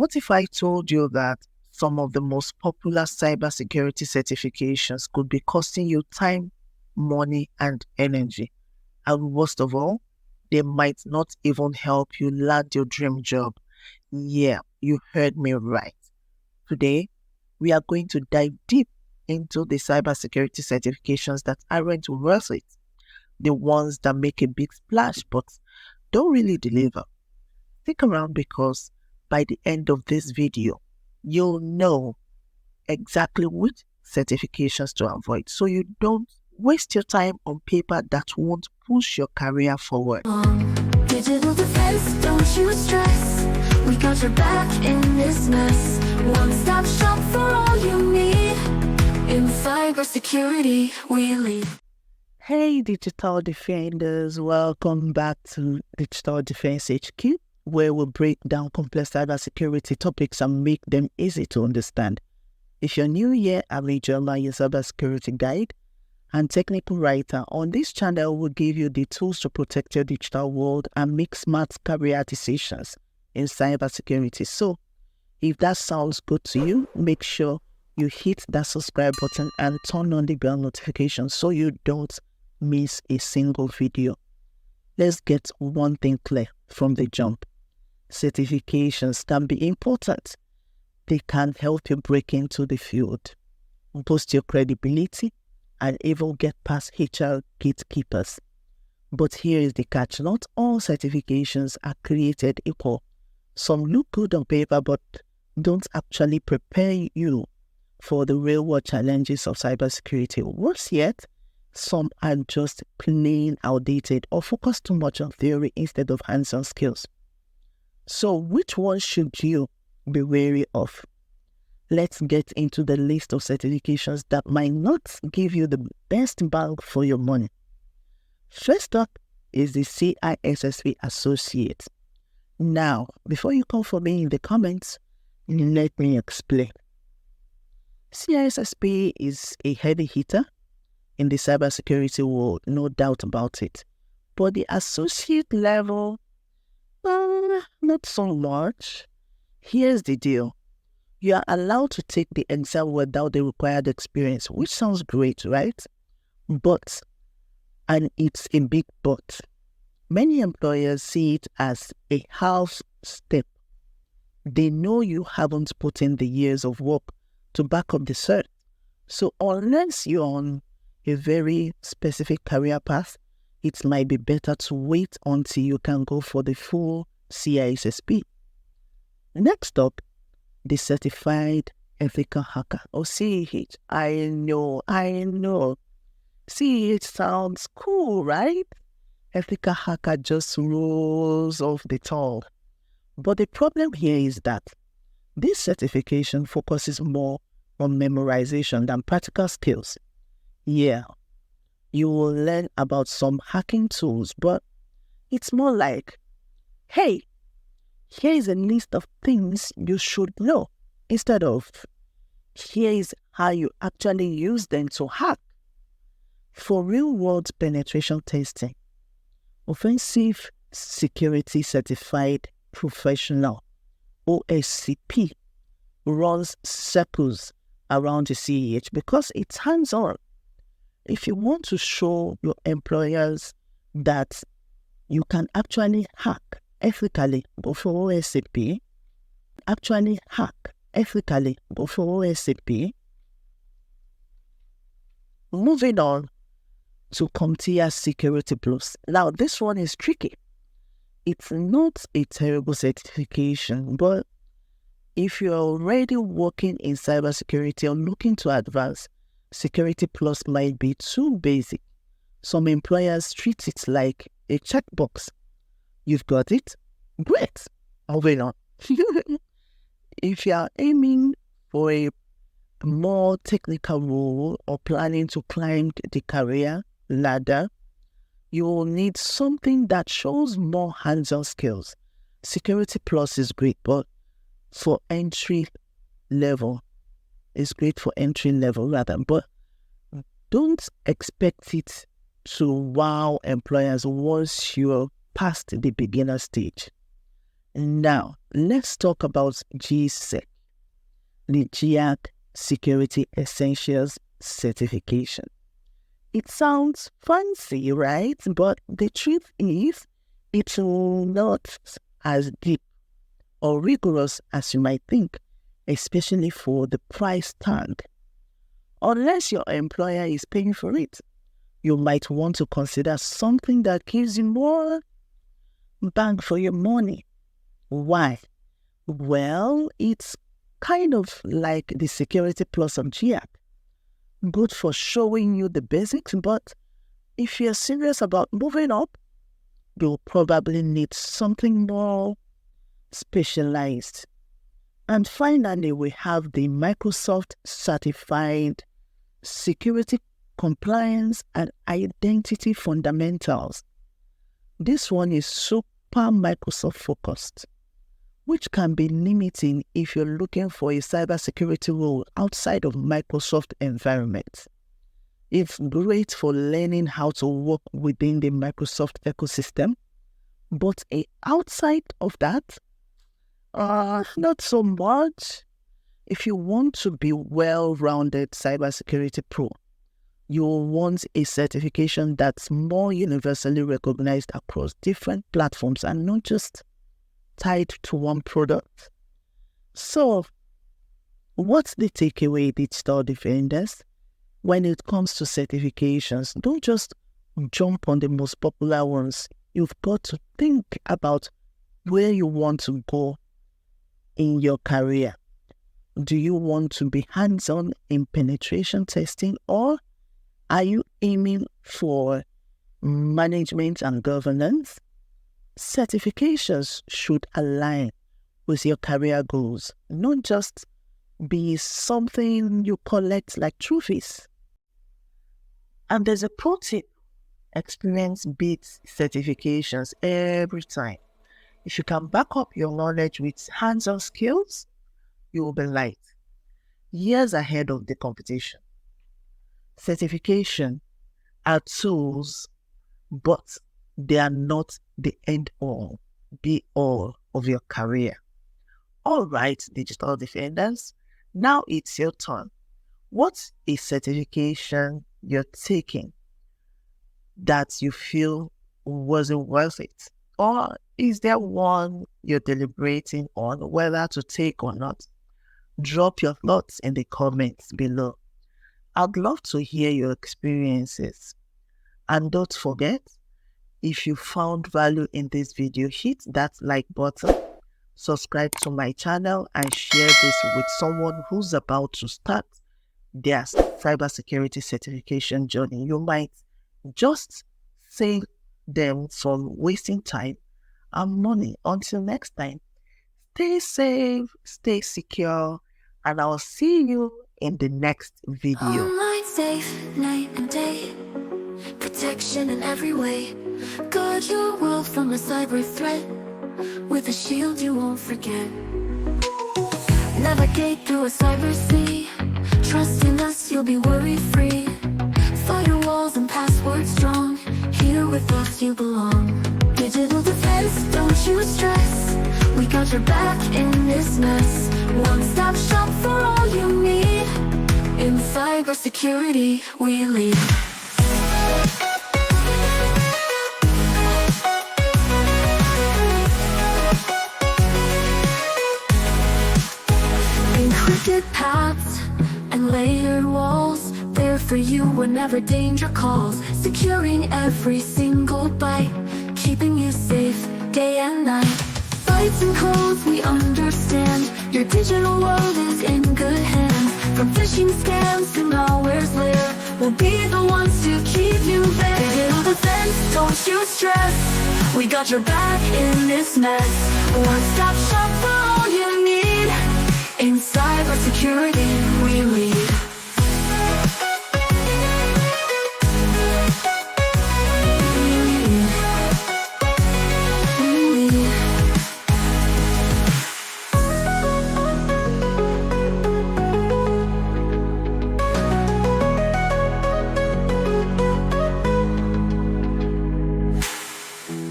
What if I told you that some of the most popular cybersecurity certifications could be costing you time, money, and energy? And worst of all, they might not even help you land your dream job. Yeah, you heard me right. Today, we are going to dive deep into the cybersecurity certifications that aren't worth it, the ones that make a big splash but don't really deliver. Stick around because by the end of this video, you'll know exactly which certifications to avoid so you don't waste your time on paper that won't push your career forward. Digital defense, don't you stress. We got your back in this mess. One-stop shop for all you need. In cybersecurity, we lead. Hey Digital Defenders, welcome back to Digital Defense HQ, where we break down complex cybersecurity topics and make them easy to understand. If you're new here, I'm Ijoma, your cybersecurity guide and technical writer. On this channel, we'll give you the tools to protect your digital world and make smart career decisions in cybersecurity. So, if that sounds good to you, make sure you hit that subscribe button and turn on the bell notification so you don't miss a single video. Let's get one thing clear from the jump. Certifications can be important. They can help you break into the field, boost your credibility, and even get past HR gatekeepers. But here is the catch. Not all certifications are created equal. Some look good on paper but don't actually prepare you for the real-world challenges of cybersecurity. Worse yet, some are just plain outdated or focus too much on theory instead of hands-on skills. So which one should you be wary of? Let's get into the list of certifications that might not give you the best bang for your money. First up is the CISSP Associate. Now, before you come for me in the comments, let me explain. CISSP is a heavy hitter in the cybersecurity world, no doubt about it. But the associate level, not so much. Here's the deal. You are allowed to take the exam without the required experience, which sounds great, right? But, and it's a big but, many employers see it as a half step. They know you haven't put in the years of work to back up the cert. So unless you're on a very specific career path, it might be better to wait until you can go for the full CISSP. Next up, the Certified Ethical Hacker, or CEH. I know. CEH sounds cool, right? Ethical Hacker just rolls off the tongue. But the problem here is that this certification focuses more on memorization than practical skills. Yeah, you will learn about some hacking tools, but it's more like, hey, here is a list of things you should know, instead of, here is how you actually use them to hack. For real-world penetration testing, Offensive Security Certified Professional, OSCP, runs circles around the CEH because it's hands-on. If you want to show your employers that you can actually hack ethically before OSCP, moving on to CompTIA Security Plus. Now, this one is tricky. It's not a terrible certification, but if you're already working in cybersecurity or looking to advance, Security Plus might be too basic. Some employers treat it like a checkbox. You've got it? Great. Moving on. If you are aiming for a more technical role or planning to climb the career ladder, you will need something that shows more hands-on skills. Security Plus is great, but for entry level, but don't expect it to wow employers once you're past the beginner stage. Now, let's talk about GSEC, the GIAC Security Essentials Certification. It sounds fancy, right? But the truth is, it's not as deep or rigorous as you might think, especially for the price tag. Unless your employer is paying for it, you might want to consider something that gives you more bang for your money. Why? Well, it's kind of like the Security Plus of GIAC. Good for showing you the basics, but if you're serious about moving up, you'll probably need something more specialized. And finally, we have the Microsoft Certified Security Compliance and Identity Fundamentals. This one is super Microsoft focused, which can be limiting if you're looking for a cybersecurity role outside of Microsoft environment. It's great for learning how to work within the Microsoft ecosystem, but outside of that, not so much. If you want to be well-rounded cybersecurity pro, you'll want a certification that's more universally recognized across different platforms and not just tied to one product. So, what's the takeaway, digital defenders? When it comes to certifications, don't just jump on the most popular ones. You've got to think about where you want to go in your career. Do you want to be hands-on in penetration testing, or are you aiming for management and governance? Certifications should align with your career goals, not just be something you collect like trophies. And there's a pro tip: experience beats certifications every time. If you can back up your knowledge with hands-on skills, you will be light years ahead of the competition. Certification are tools, but they are not the end-all, be-all of your career. All right, digital defenders, now it's your turn. What's a certification you're taking that you feel wasn't worth it? Or is there one you're deliberating on whether to take or not? Drop your thoughts in the comments below. I'd love to hear your experiences. And don't forget, if you found value in this video, hit that like button, subscribe to my channel, and share this with someone who's about to start their cybersecurity certification journey. You might just save them from wasting time and money. Until next time, stay safe, stay secure, and I'll see you in the next video. Online safe, night and day, protection in every way. Guard your world from a cyber threat, with a shield you won't forget. Navigate through a cyber sea, trust in us, you'll be worry-free. Firewalls and passwords strong, here with us you belong. Digital defense, don't you stress, we got your back in this mess. One-stop shop for all you need, in cybersecurity we lead. Encrypted paths and layered walls, there for you whenever danger calls. Securing every single byte, keeping you safe day and night. Bytes and codes we understand, your digital world is in good hands. From phishing scams to malware's lair, we'll be the ones to keep you there. Digital defense, don't you stress, we got your back in this mess. One-stop shop for all you need, in cybersecurity we lead.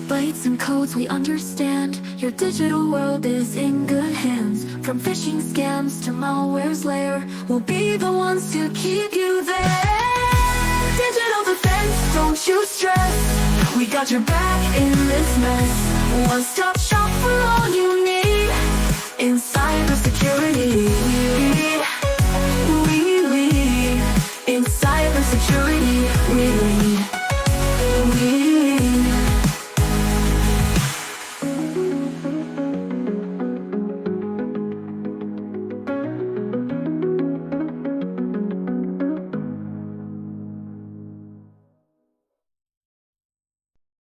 Bytes and codes we understand, your digital world is in good hands. From phishing scams to malware's lair, we'll be the ones to keep you there. Digital defense, don't you stress. We got your back in this mess. One-stop shop for all you need in cybersecurity.